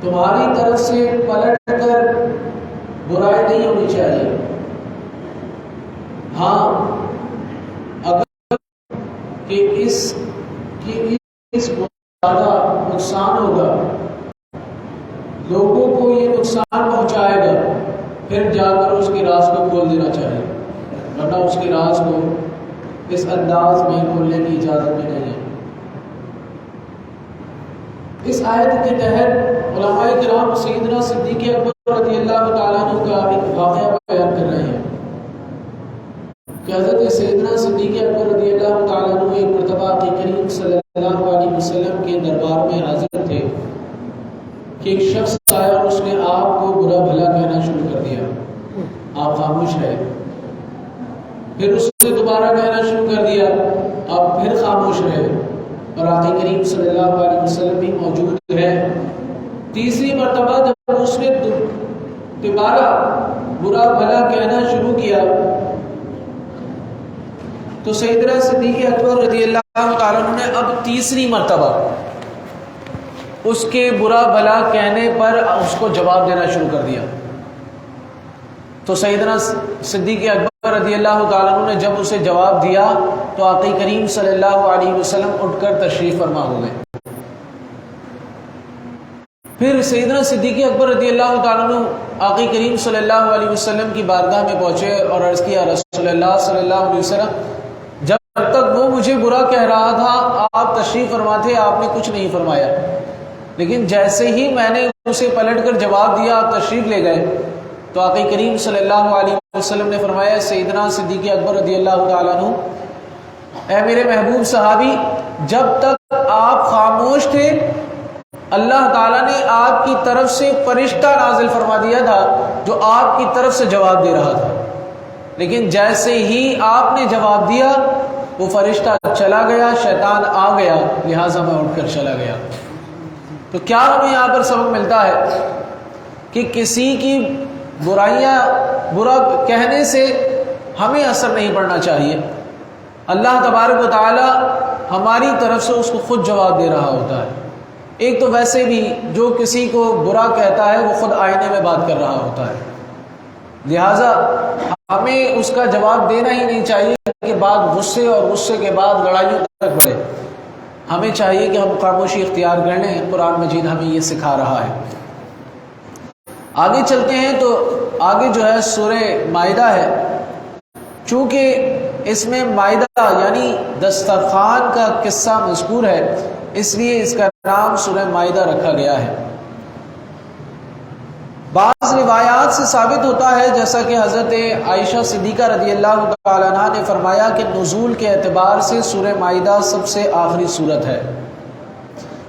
تمہاری طرف سے پلٹ کر برائی نہیں ہونی چاہیے۔ ہاں اگر کہ اس زیادہ نقصان ہوگا، لوگوں کو یہ نقصان پہنچائے گا، پھر جا کر اس کے راز کو کھول دینا چاہیے، ورنہ اس کے راز کو اس انداز میں کھولنے کی اجازت بھی نہیں ہے۔ اس آیت کے تحت علماء کرام سیدنا صدیق اکبر رضی اللہ تعالیٰ عنہ کا ایک واقعہ بیان کر رہے ہیں کہ حضرت سیدنا صدیق اکبر رضی اللہ تعالیٰ عنہ ایک مرتبہ آقا کریم صلی اللہ علیہ وسلم کے دربار میں حاضر تھے کہ ایک شخص آیا اور اس نے آپ کو برا بھلا کہنا شروع کر دیا، آپ خاموش رہے، پھر اس نے دوبارہ کہنا شروع کر دیا، آپ پھر خاموش رہے، اور آقا کریم صلی اللہ علیہ وسلم بھی موجود ہے۔ تیسری مرتبہ جب اس نے دوبارہ برا بھلا کہنا شروع کیا تو سیدنا صدیق اکبر رضی اللہ تعالیٰ عنہ نے اب تیسری مرتبہ اس کے برا بھلا کہنے پر اس کو جواب دینا شروع کر دیا۔ تو سیدنا صدیق اکبر رضی اللہ تعالیٰ عنہ نے جب اسے جواب دیا تو آقا کریم صلی اللہ علیہ وسلم اٹھ کر تشریف فرما ہو گئے۔ پھر سیدنا صدیق اکبر رضی اللہ تعالیٰ عنہ آقا کریم صلی اللہ علیہ وسلم کی بارگاہ میں پہنچے اور عرض کیا، رسول اللہ صلی اللہ علیہ وسلم، جب تک وہ مجھے برا کہہ رہا تھا آپ تشریف فرما تھے، آپ نے کچھ نہیں فرمایا، لیکن جیسے ہی میں نے اسے پلٹ کر جواب دیا آپ تشریف لے گئے۔ تو آقا کریم صلی اللہ علیہ وسلم نے فرمایا، سیدنا صدیق اکبر رضی اللہ تعالیٰ عنہ، اے میرے محبوب صحابی، جب تک آپ خاموش تھے اللہ تعالیٰ نے آپ کی طرف سے فرشتہ نازل فرما دیا تھا جو آپ کی طرف سے جواب دے رہا تھا، لیکن جیسے ہی آپ نے جواب دیا وہ فرشتہ چلا گیا، شیطان آ گیا، لہٰذا میں اٹھ کر چلا گیا۔ تو کیا ہمیں یہاں پر سبق ملتا ہے کہ کسی کی برائیاں برا کہنے سے ہمیں اثر نہیں پڑنا چاہیے، اللہ تبارک و تعالی ہماری طرف سے اس کو خود جواب دے رہا ہوتا ہے۔ ایک تو ویسے بھی جو کسی کو برا کہتا ہے وہ خود آئینے میں بات کر رہا ہوتا ہے، لہٰذا ہمیں اس کا جواب دینا ہی نہیں چاہیے کہ بعد غصے اور غصے کے بعد لڑائیوں تک بڑھے۔ ہمیں چاہیے کہ ہم خاموشی اختیار کر لیں، قرآن مجید ہمیں یہ سکھا رہا ہے۔ آگے چلتے ہیں تو آگے جو ہے سورہ مائدہ ہے، چونکہ اس میں مائدہ یعنی دسترخوان کا قصہ مذکور ہے اس لیے اس کا نام سورہ مائدہ رکھا گیا ہے۔ بعض روایات سے ثابت ہوتا ہے جیسا کہ حضرت عائشہ صدیقہ رضی اللہ تعالیٰ عنہ نے فرمایا کہ نزول کے اعتبار سے سورہ مائدہ سب سے آخری سورت ہے۔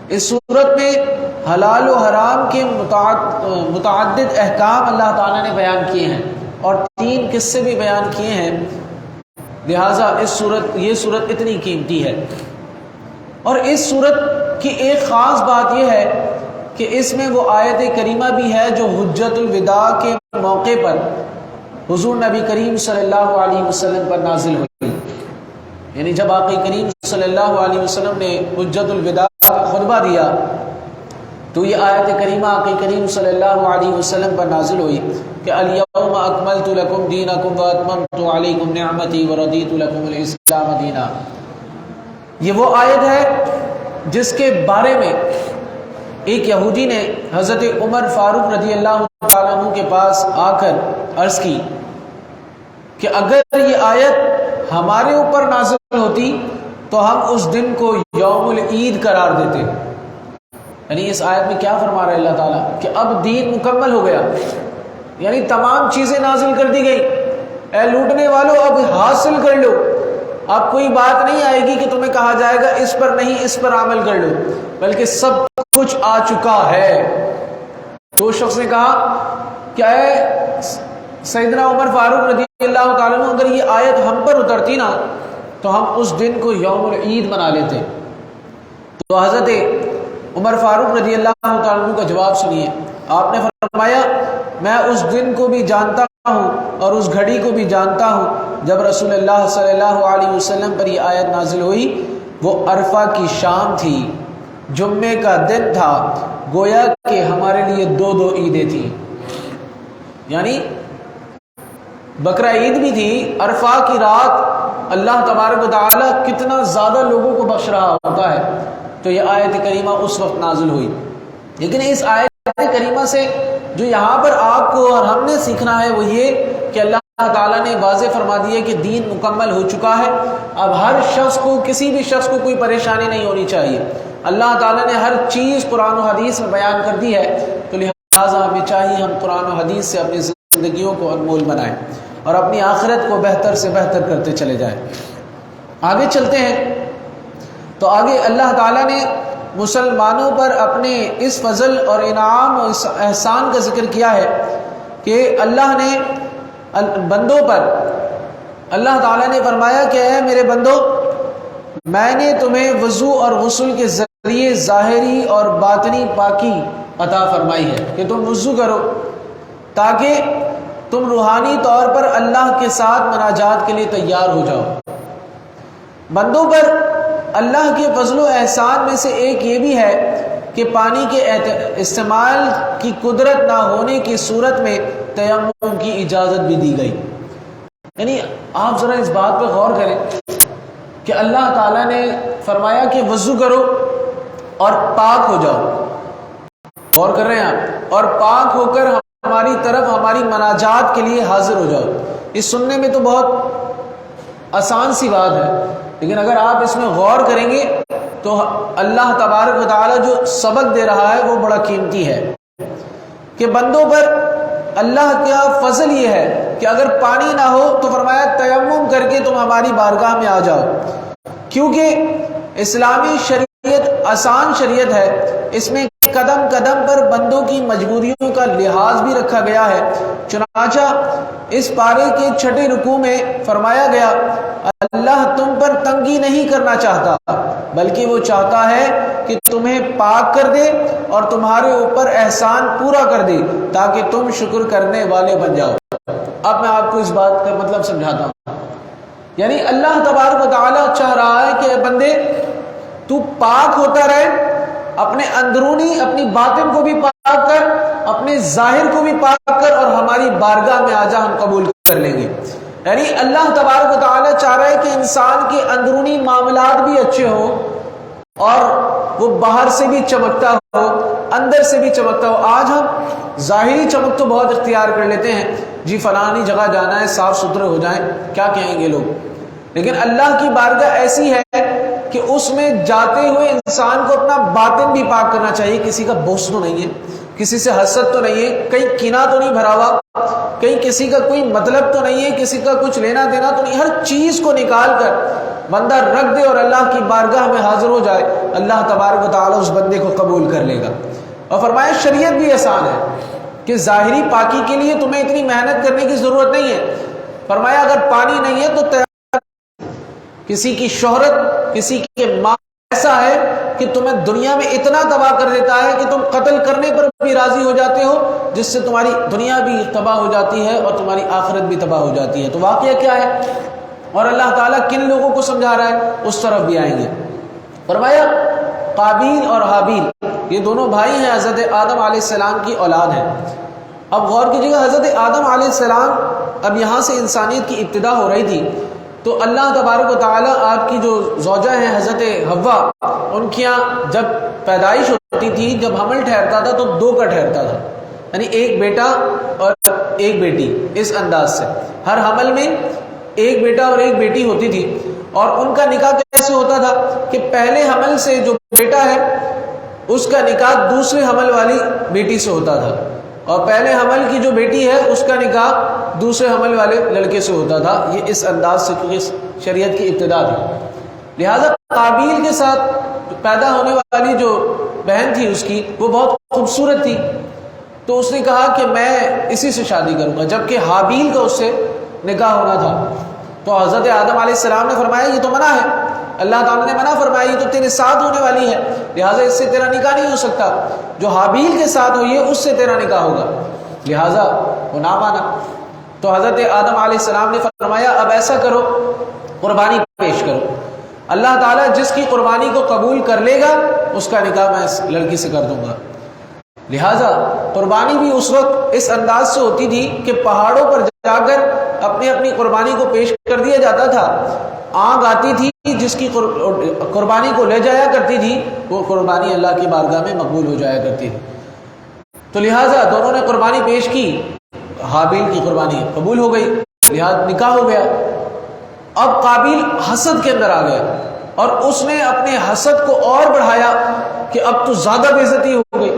اس سورت میں حلال و حرام کے متعدد احکام اللہ تعالیٰ نے بیان کیے ہیں اور 3 قصے بھی بیان کیے ہیں، لہٰذا یہ سورت اتنی قیمتی ہے۔ اور اس سورت کی ایک خاص بات یہ ہے کہ اس میں وہ آیت کریمہ بھی ہے جو حجت الوداع کے موقع پر حضور نبی کریم صلی اللہ علیہ وسلم پر نازل ہوئی، یعنی جب آقا کریم صلی اللہ علیہ وسلم نے حجت الوداع کا خطبہ دیا تو یہ آیت کریمہ آقا کریم صلی اللہ علیہ وسلم پر نازل ہوئی کہ الیوم اکملت لکم دینکم واتممت علیکم نعمتی ورضیت لکم الاسلام دینا۔ یہ وہ آیت ہے جس کے بارے میں ایک یہودی نے حضرت عمر فاروق رضی اللہ تعالیٰ عنہ کے پاس آ کر عرض کی کہ اگر یہ آیت ہمارے اوپر نازل ہوتی تو ہم اس دن کو یوم العید قرار دیتے۔ یعنی اس آیت میں کیا فرما رہا ہے اللہ تعالیٰ کہ اب دین مکمل ہو گیا، یعنی تمام چیزیں نازل کر دی گئی، اے لوٹنے والوں اب حاصل کر لو، اب کوئی بات نہیں آئے گی کہ تمہیں کہا جائے گا اس پر نہیں اس پر عمل کر لو، بلکہ سب کچھ آ چکا ہے۔ تو شخص نے کہا کہ اے سیدنا عمر فاروق رضی اللہ تعالیٰ عنہ، اگر یہ آیت ہم پر اترتی نا تو ہم اس دن کو یوم العید منا لیتے۔ تو حضرت عمر فاروق رضی اللہ تعالیٰ عنہ کا جواب سنیے، آپ نے فرمایا میں اس دن کو بھی جانتا ہوں اور اس گھڑی کو بھی جانتا ہوں جب رسول اللہ صلی اللہ علیہ وسلم پر یہ آیت نازل ہوئی۔ وہ عرفہ کی شام تھی، جمعے کا دن تھا، گویا کہ ہمارے لیے دو دو عیدیں تھیں. یعنی بقرہ عید بھی تھی، عرفہ کی رات اللہ تبارک و تعالیٰ کتنا زیادہ لوگوں کو بخش رہا ہوتا ہے. تو یہ آیت کریمہ اس وقت نازل ہوئی. لیکن اس آیت کریمہ سے جو یہاں پر آپ کو اور ہم نے سیکھنا ہے وہ یہ کہ اللہ تعالیٰ نے واضح فرما دیا کہ دین مکمل ہو چکا ہے. اب ہر شخص کو، کسی بھی شخص کو کوئی پریشانی نہیں ہونی چاہیے. اللہ تعالیٰ نے ہر چیز قرآن و حدیث میں بیان کر دی ہے. تو لہٰذا ہمیں چاہیے ہم قرآن و حدیث سے اپنی زندگیوں کو انمول بنائیں اور اپنی آخرت کو بہتر سے بہتر کرتے چلے جائیں. آگے چلتے ہیں. تو آگے اللہ تعالیٰ نے مسلمانوں پر اپنے اس فضل اور انعام اور اس احسان کا ذکر کیا ہے کہ اللہ نے بندوں پر، اللہ تعالیٰ نے فرمایا کہ اے میرے بندو، میں نے تمہیں وضو اور غسل کے ذریعے ظاہری اور باطنی پاکی عطا فرمائی ہے کہ تم وضو کرو تاکہ تم روحانی طور پر اللہ کے ساتھ مناجات کے لیے تیار ہو جاؤ. بندوں پر اللہ کے فضل و احسان میں سے ایک یہ بھی ہے کہ پانی کے استعمال کی قدرت نہ ہونے کی صورت میں تیمم کی اجازت بھی دی گئی. یعنی آپ ذرا اس بات پہ غور کریں کہ اللہ تعالیٰ نے فرمایا کہ وضو کرو اور پاک ہو جاؤ. غور کر رہے ہیں آپ؟ اور پاک ہو کر ہماری طرف ہماری مناجات کے لیے حاضر ہو جاؤ. اس سننے میں تو بہت آسان سی بات ہے، لیکن اگر آپ اس میں غور کریں گے تو اللہ تبارک و تعالیٰ جو سبق دے رہا ہے وہ بڑا قیمتی ہے کہ بندوں پر اللہ کا فضل یہ ہے کہ اگر پانی نہ ہو تو فرمایا تیمم کر کے تم ہماری بارگاہ میں آ جاؤ. کیونکہ اسلامی شریعت آسان شریعت ہے، اس میں قدم قدم پر بندوں کی مجبوریوں کا لحاظ بھی رکھا گیا ہے. چنانچہ اس پارے کے 6 رکوع میں فرمایا گیا اللہ تم پر تنگی نہیں کرنا چاہتا بلکہ وہ چاہتا ہے کہ تمہیں پاک کر دے اور تمہارے اوپر احسان پورا کر دے تاکہ تم شکر کرنے والے بن جاؤ. اب میں آپ کو اس بات کا مطلب سمجھاتا ہوں. یعنی اللہ تبارک و تعالیٰ چاہ رہا ہے کہ بندے تو پاک ہوتا رہے، اپنے اندرونی اپنی باطن کو بھی پاک کر، اپنے ظاہر کو بھی پاک کر اور ہماری بارگاہ میں آجا، ہم قبول کر لیں گے. یعنی اللہ تبارک و تعالیٰ چاہ رہا ہے کہ انسان کے اندرونی معاملات بھی اچھے ہوں اور وہ باہر سے بھی چمکتا ہو، اندر سے بھی چمکتا ہو. آج ہم ظاہری چمک تو بہت اختیار کر لیتے ہیں، جی فلانی جگہ جانا ہے، صاف ستھرے ہو جائیں، کیا کہیں گے لوگ. لیکن اللہ کی بارگاہ ایسی ہے کہ اس میں جاتے ہوئے انسان کو اپنا باطن بھی پاک کرنا چاہیے. کسی کا بغض تو نہیں ہے، کسی سے حسد تو نہیں ہے، کہیں کینہ تو نہیں بھرا ہوا، کہیں کسی کا کوئی مطلب تو نہیں ہے، کسی کا کچھ لینا دینا تو نہیں. ہر چیز کو نکال کر بندہ رکھ دے اور اللہ کی بارگاہ میں حاضر ہو جائے، اللہ تبارک و تعالیٰ اس بندے کو قبول کر لے گا. اور فرمایا شریعت بھی آسان ہے کہ ظاہری پاکی کے لیے تمہیں اتنی محنت کرنے کی ضرورت نہیں ہے. فرمایا اگر پانی نہیں ہے تو کسی کی شہرت، کسی کے مال ایسا ہے کہ تمہیں دنیا میں اتنا تباہ کر دیتا ہے کہ تم قتل کرنے پر بھی راضی ہو جاتے ہو، جس سے تمہاری دنیا بھی تباہ ہو جاتی ہے اور تمہاری آخرت بھی تباہ ہو جاتی ہے. تو واقعہ کیا ہے اور اللہ تعالیٰ کن لوگوں کو سمجھا رہا ہے، اس طرف بھی آئیں گے. فرمایا قابیل اور حابیل یہ دونوں بھائی ہیں، حضرت آدم علیہ السلام کی اولاد ہیں. اب غور کیجیے گا، حضرت آدم علیہ السلام، اب یہاں سے انسانیت کی ابتدا ہو رہی تھی تو اللہ تبارک و تعالیٰ آپ کی جو زوجہ ہیں حضرت حوا، ان کی یہاں جب پیدائش ہوتی تھی، جب حمل ٹھہرتا تھا تو 2 کا ٹھہرتا تھا، یعنی ایک بیٹا اور ایک بیٹی. اس انداز سے ہر حمل میں ایک بیٹا اور ایک بیٹی ہوتی تھی. اور ان کا نکاح کیسے ہوتا تھا کہ پہلے حمل سے جو بیٹا ہے اس کا نکاح دوسرے حمل والی بیٹی سے ہوتا تھا، اور پہلے حمل کی جو بیٹی ہے اس کا نکاح دوسرے حمل والے لڑکے سے ہوتا تھا. یہ اس انداز سے کیونکہ شریعت کی ابتدا تھی. لہذا قابیل کے ساتھ پیدا ہونے والی جو بہن تھی اس کی، وہ بہت خوبصورت تھی، تو اس نے کہا کہ میں اسی سے شادی کروں گا، جبکہ حابیل کا اس سے نکاح ہونا تھا. تو حضرت آدم علیہ السلام نے فرمایا یہ تو منع ہے، اللہ تعالیٰ نے منع فرمایا یہ تو تیرے ساتھ ہونے والی ہے، لہٰذا اس سے تیرا نکاح نہیں ہو سکتا. جو حابیل کے ساتھ ہوئی ہے اس سے تیرا نکاح ہوگا، لہٰذا وہ نہ مانا. تو حضرت آدم علیہ السلام نے فرمایا اب ایسا کرو، قربانی پیش کرو، اللہ تعالیٰ جس کی قربانی کو قبول کر لے گا اس کا نکاح میں اس لڑکی سے کر دوں گا. لہٰذا قربانی بھی اس وقت اس انداز سے ہوتی تھی کہ پہاڑوں پر جا کر اپنی اپنی قربانی کو پیش کر دیا جاتا تھا. آگ آتی تھی جس کی قربانی کو لے جایا کرتی تھی، وہ قربانی اللہ کی بارگاہ میں مقبول ہو جایا کرتی تھی. تو لہٰذا دونوں نے قربانی پیش کی، حابیل کی قربانی قبول ہو گئی، لہٰذا نکاح ہو گیا. اب قابیل حسد کے اندر آ گیا اور اس نے اپنے حسد کو اور بڑھایا کہ اب تو زیادہ بے عزتی ہو گئی.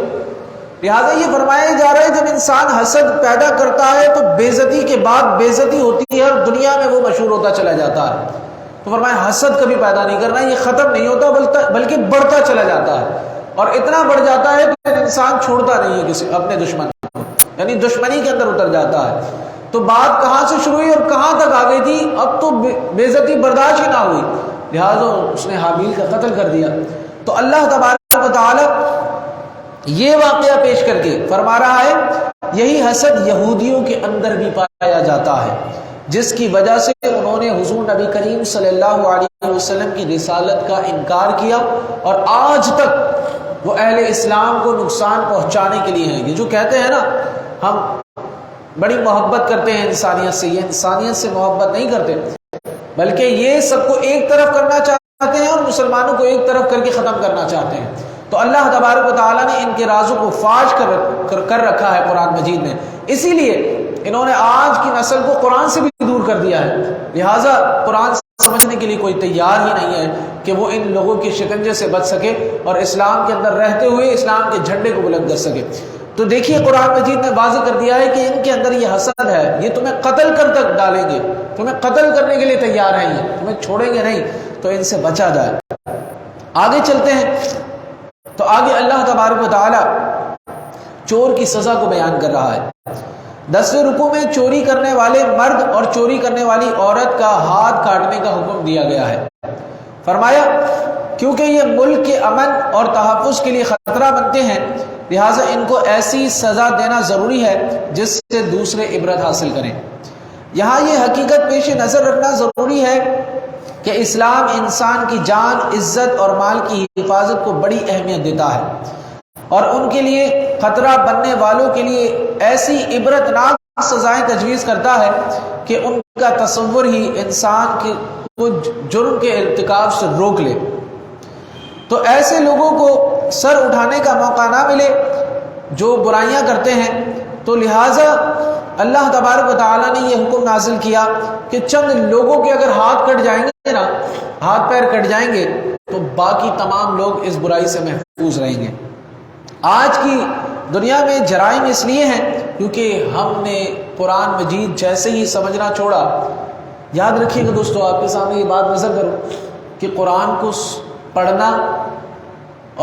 لہٰذا یہ فرمایا جا رہا ہے جب انسان حسد پیدا کرتا ہے تو بے عزتی کے بعد بے عزتی ہوتی ہے اور دنیا میں وہ مشہور ہوتا چلا جاتا ہے. تو فرمایا حسد کبھی پیدا نہیں کرنا، یہ ختم نہیں ہوتا بلکہ بڑھتا چلا جاتا ہے اور اتنا بڑھ جاتا ہے کہ انسان چھوڑتا نہیں ہے کسی اپنے دشمن کو، یعنی دشمنی کے اندر اتر جاتا ہے. تو بات کہاں سے شروع ہوئی اور کہاں تک آ گئی تھی؟ اب تو بے عزتی برداشت ہی نہ ہوئی، لہٰذا اس نے حابیل کا قتل کر دیا. تو اللہ تبارک و تعالی یہ واقعہ پیش کر کے فرما رہا ہے یہی حسد یہودیوں کے اندر بھی پایا جاتا ہے، جس کی وجہ سے انہوں نے حضور نبی کریم صلی اللہ علیہ وسلم کی رسالت کا انکار کیا اور آج تک وہ اہل اسلام کو نقصان پہنچانے کے لیے ہیں. یہ جو کہتے ہیں نا ہم بڑی محبت کرتے ہیں انسانیت سے، یہ انسانیت سے محبت نہیں کرتے بلکہ یہ سب کو ایک طرف کرنا چاہتے ہیں اور مسلمانوں کو ایک طرف کر کے ختم کرنا چاہتے ہیں. تو اللہ تبارک و تعالیٰ نے ان کے رازوں کو فاش کر رکھا ہے قرآن مجید میں، اسی لیے انہوں نے آج کی نسل کو قرآن سے بھی دور کر دیا ہے. لہٰذا قرآن سمجھنے کے لیے کوئی تیار ہی نہیں ہے کہ وہ ان لوگوں کے شکنجے سے بچ سکے اور اسلام کے اندر رہتے ہوئے اسلام کے جھنڈے کو بلند کر سکے. تو دیکھیے قرآن مجید نے واضح کر دیا ہے کہ ان کے اندر یہ حسد ہے، یہ تمہیں قتل کر تک ڈالیں گے، تمہیں قتل کرنے کے لیے تیار ہیں، یہ تمہیں چھوڑیں گے نہیں. تو ان سے بچا جائے. آگے چلتے ہیں تو آگے اللہ تبارک و تعالی چور کی سزا کو بیان کر رہا ہے. 10ویں رکوع میں چوری کرنے والے مرد اور چوری کرنے والی عورت کا ہاتھ کاٹنے کا حکم دیا گیا ہے. فرمایا کیونکہ یہ ملک کے امن اور تحفظ کے لیے خطرہ بنتے ہیں، لہٰذا ان کو ایسی سزا دینا ضروری ہے جس سے دوسرے عبرت حاصل کریں. یہاں یہ حقیقت پیش نظر رکھنا ضروری ہے کہ اسلام انسان کی جان، عزت اور مال کی حفاظت کو بڑی اہمیت دیتا ہے اور ان کے لیے خطرہ بننے والوں کے لیے ایسی عبرتناک سزائیں تجویز کرتا ہے کہ ان کا تصور ہی انسان کو جرم کے ارتکاب سے روک لے. تو ایسے لوگوں کو سر اٹھانے کا موقع نہ ملے جو برائیاں کرتے ہیں. تو لہٰذا اللہ تبارک و تعالیٰ نے یہ حکم نازل کیا کہ چند لوگوں کے اگر ہاتھ کٹ جائیں گے نا، ہاتھ پیر کٹ جائیں گے تو باقی تمام لوگ اس برائی سے محفوظ رہیں گے. آج کی دنیا میں جرائم اس لیے ہیں کیونکہ ہم نے قرآن مجید جیسے ہی سمجھنا چھوڑا. یاد رکھیے گا دوستو، آپ کے سامنے یہ بات نظر کرو کہ قرآن کو پڑھنا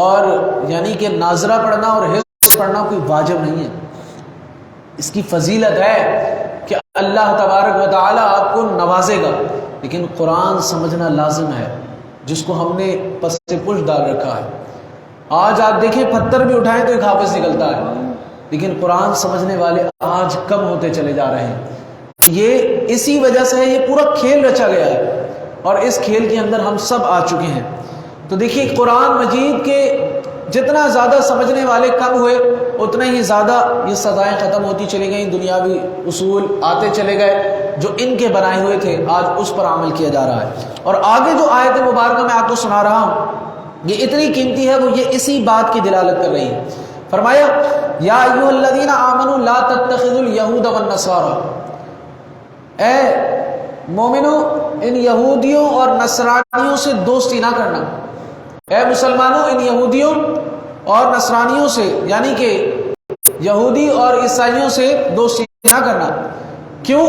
اور یعنی کہ ناظرہ پڑھنا اور حفظ پڑھنا کوئی واجب نہیں ہے. اس کی فضیلت ہے کہ اللہ تبارک و تعالی آپ کو نوازے گا، لیکن قرآن سمجھنا لازم ہے جس کو ہم نے پس سے پش ڈال رکھا ہے. آج آپ دیکھیں پتھر بھی اٹھائیں تو ایک حافظ نکلتا ہے، لیکن قرآن سمجھنے والے آج کم ہوتے چلے جا رہے ہیں. یہ اسی وجہ سے ہے، یہ پورا کھیل رچا گیا ہے اور اس کھیل کے اندر ہم سب آ چکے ہیں. تو دیکھیے قرآن مجید کے جتنا زیادہ سمجھنے والے کم ہوئے اتنا ہی زیادہ یہ سزائیں ختم ہوتی چلی گئیں، دنیاوی اصول آتے چلے گئے جو ان کے بنائے ہوئے تھے، آج اس پر عمل کیا جا رہا ہے. اور آگے جو آیت مبارکہ میں آپ کو سنا رہا ہوں یہ اتنی قیمتی ہے، وہ یہ اسی بات کی دلالت کر رہی ہے. فرمایا یا ایھا الذین آمنوا لا تتخذوا اليہود والنصارى، اے مومنو ان یہودیوں اور نصرانیوں سے دوستی نہ کرنا. اے مسلمانوں ان یہودیوں اور نصرانیوں سے یعنی کہ یہودی اور عیسائیوں سے دوستی نہ کرنا. کیوں؟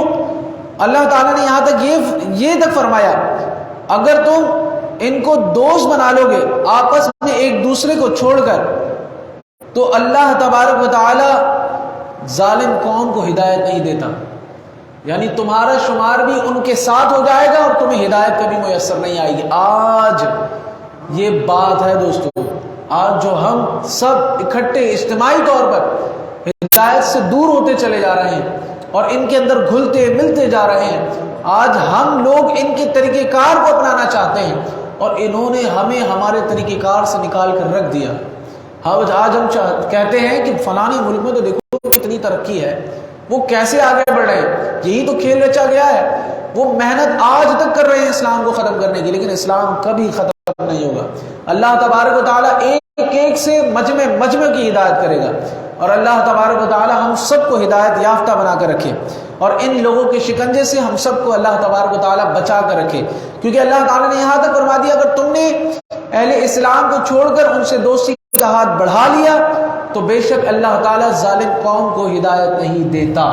اللہ تعالیٰ نے یہاں تک یہ تک فرمایا اگر تم ان کو دوست بنا لو گے آپس میں ایک دوسرے کو چھوڑ کر تو اللہ تبارک و تعالی ظالم قوم کو ہدایت نہیں دیتا. یعنی تمہارا شمار بھی ان کے ساتھ ہو جائے گا اور تمہیں ہدایت کبھی میسر نہیں آئے گی. آج یہ بات ہے دوستو، آج جو ہم سب اکٹھے اجتماعی طور پر ہدایت سے دور ہوتے چلے جا رہے ہیں اور ان کے اندر گھلتے ملتے جا رہے ہیں. آج ہم لوگ ان کے طریقہ کار کو اپنانا چاہتے ہیں اور انہوں نے ہمیں ہمارے طریقہ کار سے نکال کر رکھ دیا. آج ہم کہتے ہیں کہ فلانے ملک میں تو دیکھو کتنی ترقی ہے، وہ کیسے آگے بڑھ رہے ہیں، یہی تو کھیل رچا گیا ہے۔ وہ محنت آج تک کر رہے ہیں اسلام کو ختم کرنے کی، لیکن اسلام کبھی ختم نہیں ہوگا۔ اللہ تبارک و تعالیٰ ایک ایک سے مجمع کی ہدایت کرے گا، اور اللہ تبارک و تعالیٰ ہم سب کو ہدایت یافتہ بنا کر رکھے، اور ان لوگوں کے شکنجے سے ہم سب کو اللہ تبارک و تعالیٰ بچا کر رکھے، کیونکہ اللہ تعالیٰ نے یہاں تک فرما دیا اگر تم نے اہل اسلام کو چھوڑ کر ان سے دوستی کا ہاتھ بڑھا لیا تو بے شک اللہ تعالیٰ ظالم قوم کو ہدایت نہیں دیتا۔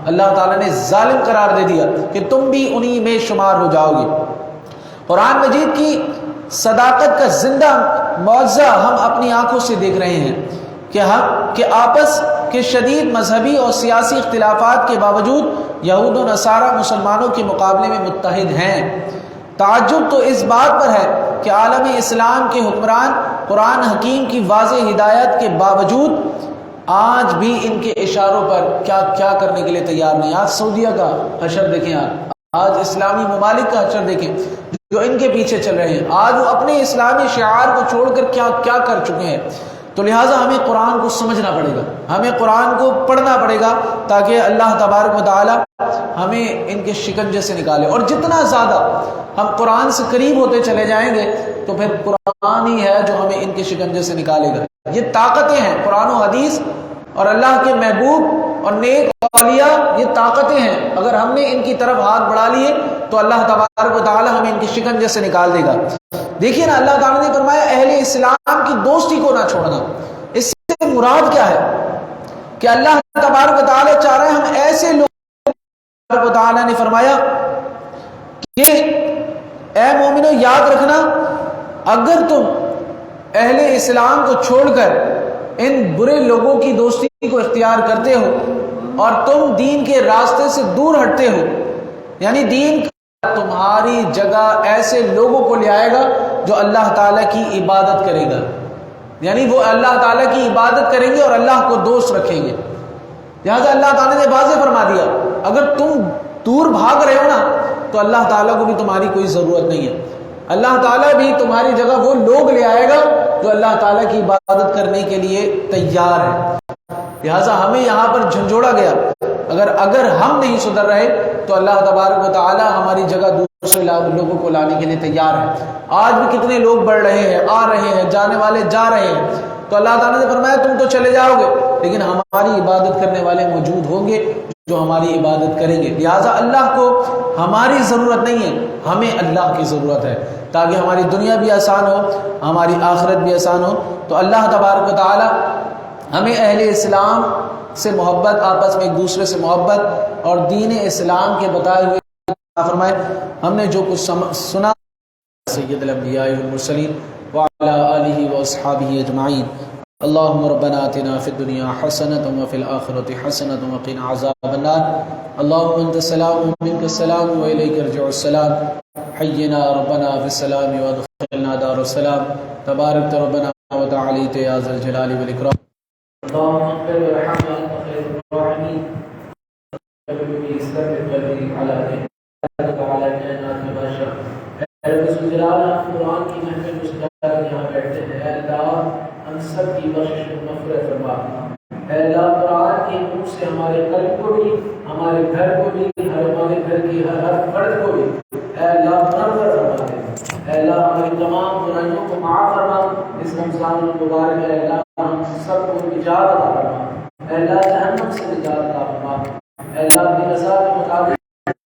اللہ تعالیٰ نے ظالم قرار دے دیا کہ تم بھی انہی میں شمار ہو جاؤ گے۔ قرآن مجید کی صداقت کا زندہ معجزہ ہم اپنی آنکھوں سے دیکھ رہے ہیں کہ آپس کے شدید مذہبی اور سیاسی اختلافات کے باوجود یہود و نصارہ مسلمانوں کے مقابلے میں متحد ہیں۔ تعجب تو اس بات پر ہے کہ عالم اسلام کے حکمران قرآن حکیم کی واضح ہدایت کے باوجود آج بھی ان کے اشاروں پر کیا کرنے کے لیے تیار نہیں۔ آج سعودیہ کا حشر دیکھیں، آج اسلامی ممالک کا حشر دیکھیں جو ان کے پیچھے چل رہے ہیں، آج وہ اپنے اسلامی شعار کو چھوڑ کر کیا کر چکے ہیں۔ تو لہٰذا ہمیں قرآن کو سمجھنا پڑے گا، ہمیں قرآن کو پڑھنا پڑے گا تاکہ اللہ تبارک و تعالی ہمیں ان کے شکنجے سے نکالے، اور جتنا زیادہ ہم قرآن سے قریب ہوتے چلے جائیں گے تو پھر قرآن ہی ہے جو ہمیں ان کے شکنجے سے نکالے گا۔ یہ طاقتیں ہیں، قرآن و حدیث اور اللہ کے محبوب اور نیک اولیاء، یہ طاقتیں ہیں، اگر ہم نے ان کی طرف ہاتھ بڑھا لیے تو اللہ تبارک و تعالی ہمیں ان کے شکنجے سے نکال دے گا۔ دیکھیے نا، اللہ تعالیٰ نے فرمایا اہل اسلام کی دوستی کو نہ چھوڑنا۔ اس سے مراد کیا ہے کہ اللہ تبارک و تعالی چاہ رہے ہیں ہم ایسے لوگ، تبارک و تعالی نے فرمایا کہ اے مومنو یاد رکھنا اگر تم اہل اسلام کو چھوڑ کر ان برے لوگوں کی دوستی کو اختیار کرتے ہو اور تم دین کے راستے سے دور ہٹتے ہو، یعنی دین تمہاری جگہ ایسے لوگوں کو لے آئے گا جو اللہ تعالیٰ کی عبادت کرے گا، یعنی وہ اللہ تعالیٰ کی عبادت کریں گے اور اللہ کو دوست رکھیں گے۔ لہٰذا اللہ تعالیٰ نے واضح فرما دیا اگر تم دور بھاگ رہے ہو نا تو اللہ تعالیٰ کو بھی تمہاری کوئی ضرورت نہیں ہے، اللہ تعالیٰ بھی تمہاری جگہ وہ لوگ لے آئے گا جو اللہ تعالیٰ کی عبادت کرنے کے لیے تیار ہے۔ لہٰذا ہمیں یہاں پر جھنجھوڑا گیا اگر ہم نہیں سدھر رہے تو اللہ تبارک و تعالی ہماری جگہ دوسرے لوگوں کو لانے کے لیے تیار ہے۔ آج بھی کتنے لوگ بڑھ رہے ہیں، آ رہے ہیں، جانے والے جا رہے ہیں، تو اللہ تعالیٰ نے فرمایا تم تو چلے جاؤ گے لیکن ہماری عبادت کرنے والے موجود ہوں گے جو ہماری عبادت کریں گے۔ لہٰذا اللہ کو ہماری ضرورت نہیں ہے، ہمیں اللہ کی ضرورت ہے تاکہ ہماری دنیا بھی آسان ہو، ہماری آخرت بھی آسان ہو۔ تو اللہ تبارک و تعالی ہمیں اہل اسلام سے محبت، آپس میں ایک دوسرے سے محبت اور دین اسلام کے بتائے ہوئے فرمائے۔ ہم نے جو کچھ سنا سید الانبیاء والمرسلین وعلی آلہ واصحابہ اجمعین، اللہم ربنا آتنا فی الدنیا حسنۃ وفی الآخرۃ حسنۃ وقنا عذاب النار، اللہم انت السلام ومنک السلام والیک یرجع السلام، حینا ربنا فی السلام وادخلنا دار السلام، تبارک ربنا وتعالیت یا ذا الجلال والاکرام۔ اللهم اغفر وارحم وانت خير الراحمين، على کائنات میں بادشاہ اے رب جلال، ہم قرآن کی محفل میں سجادہ یہاں بیٹھتے ہیں، اے اللہ ہم سب کی بخشش و مغفرت فرما۔ اے اللہ قرآن کے نور سے ہمارے قلب کو بھی، ہمارے گھر کو بھی، ہمارے گھر کی ہر فرد کو بھی اے اللہ منور فرما دے۔ اے اللہ ہماری تمام برائیوں کو معاف فرما، اس رمضان المبارک میں اے اللہ ہم سب کو نجات عطا فرما، اے اللہ جہنم سے نجات عطا فرما، اے اللہ اپنی رضا